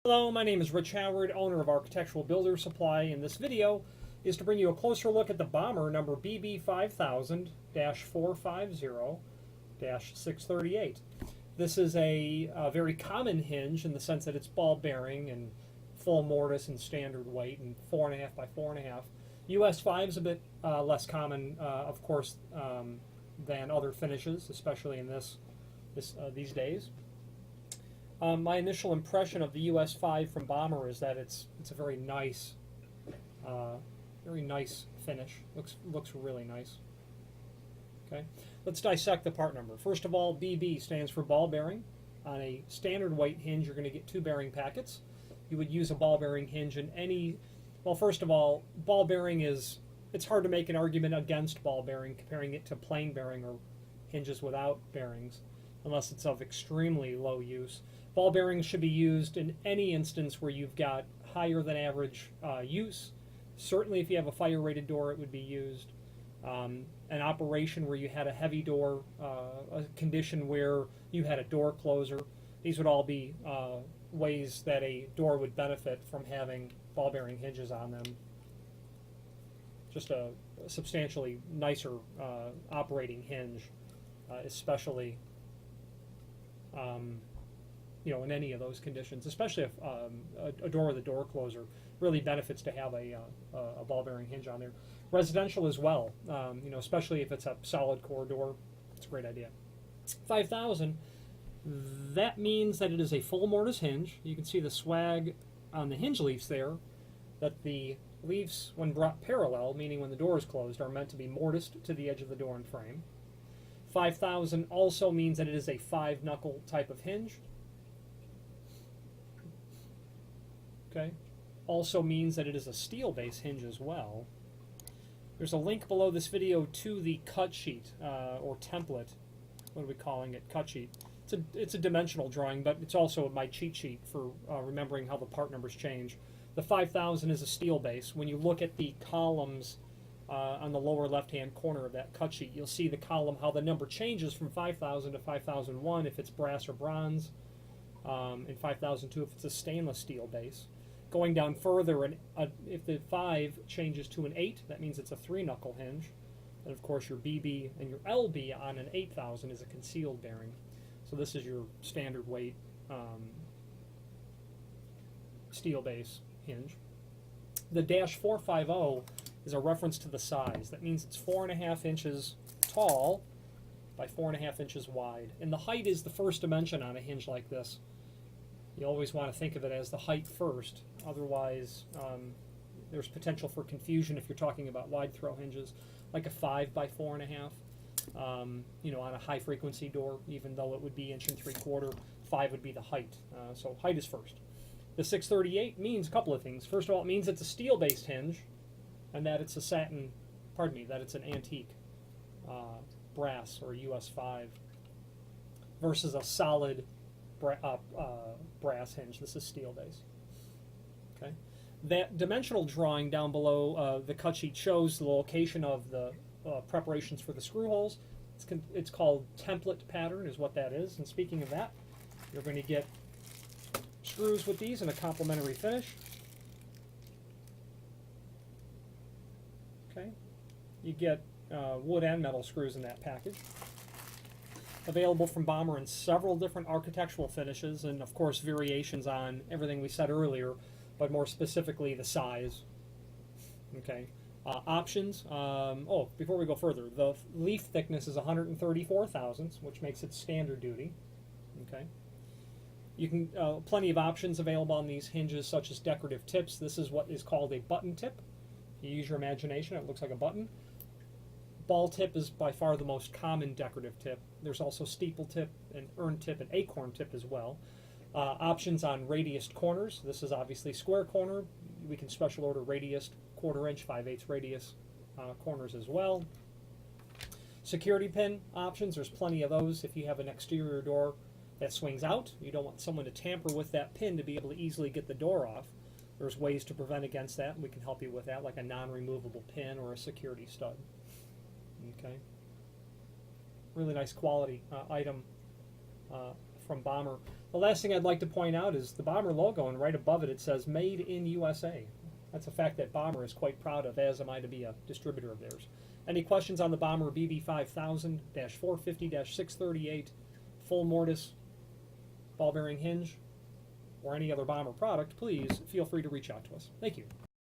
Hello, my name is Rich Howard, owner of Architectural Builder Supply, and this video is to bring you a closer look at the Bommer number BB5000-450-638. This is a very common hinge in the sense that it's ball bearing and full mortise and standard weight and 4.5 by 4.5. US 5 is a bit less common, of course, than other finishes, especially in these days. My initial impression of the US 5 from Bommer is that it's a very nice finish. Looks really nice. Okay, let's dissect the part number. First of all, BB stands for ball bearing. On a standard weight hinge, you're going to get 2 bearing packets. You would use a ball bearing hinge in any. Well, first of all, ball bearing it's hard to make an argument against ball bearing, comparing it to plain bearing or hinges without bearings, unless it's of extremely low use. Ball bearings should be used in any instance where you've got higher than average use. Certainly if you have a fire rated door, it would be used. An operation where you had a heavy door, a condition where you had a door closer. These would all be ways that a door would benefit from having ball bearing hinges on them. Just a substantially nicer operating hinge, especially in any of those conditions, especially if a door with a door closer really benefits to have a ball bearing hinge on there. Residential as well, especially if it's a solid core door, it's a great idea. 5000, that means that it is a full mortise hinge. You can see the swag on the hinge leaves there, that the leaves, when brought parallel, meaning when the door is closed, are meant to be mortised to the edge of the door and frame. 5000 also means that it is a 5-knuckle type of hinge. Okay. Also means that it is a steel base hinge as well. There's a link below this video to the cut sheet or template. What are we calling it? Cut sheet. It's a dimensional drawing, but it's also my cheat sheet for remembering how the part numbers change. The 5000 is a steel base. When you look at the columns on the lower left-hand corner of that cut sheet, you'll see the column, how the number changes from 5000 to 5001 if it's brass or bronze, and 5002 if it's a stainless steel base. Going down further, and if the 5 changes to an 8, that means it's a 3-knuckle hinge. And of course your BB and your LB on an 8000 is a concealed bearing. So this is your standard weight steel base hinge. The -450 is a reference to the size. That means it's 4.5 inches tall by 4.5 inches wide. And the height is the first dimension on a hinge like this. You always want to think of it as the height first. Otherwise, there's potential for confusion if you're talking about wide throw hinges, like a 5 by 4.5. On a high frequency door, even though it would be 1 3/4, 5 would be the height. So height is first. The 638 means a couple of things. First of all, it means it's a steel-based hinge, and that it's that it's an antique brass or US 5 versus a solid brass hinge. This is steel base. Okay, that dimensional drawing down below the cut sheet shows the location of the preparations for the screw holes. It's called template pattern is what that is. And speaking of that, you're going to get screws with these in a complementary finish. Okay, you get wood and metal screws in that package. Available from Bommer in several different architectural finishes, and of course variations on everything we said earlier, but more specifically the size. Okay, options. Before we go further, the leaf thickness is 134 thousandths, which makes it standard duty. Okay, you can plenty of options available on these hinges, such as decorative tips. This is what is called a button tip. If you use your imagination, it looks like a button. Ball tip is by far the most common decorative tip. There's also steeple tip and urn tip and acorn tip as well. Options on radiused corners. This is obviously square corner. We can special order radiused 1/4 inch, 5/8 radius corners as well. Security pin options. There's plenty of those. If you have an exterior door that swings out, you don't want someone to tamper with that pin to be able to easily get the door off. There's ways to prevent against that, and we can help you with that, like a non-removable pin or a security stud. Okay, really nice quality item from Bommer. The last thing I'd like to point out is the Bommer logo, and right above it it says Made in USA. That's a fact that Bommer is quite proud of, as am I, to be a distributor of theirs. Any questions on the Bommer BB5000-450-638 full mortise ball bearing hinge or any other Bommer product, please feel free to reach out to us. Thank you.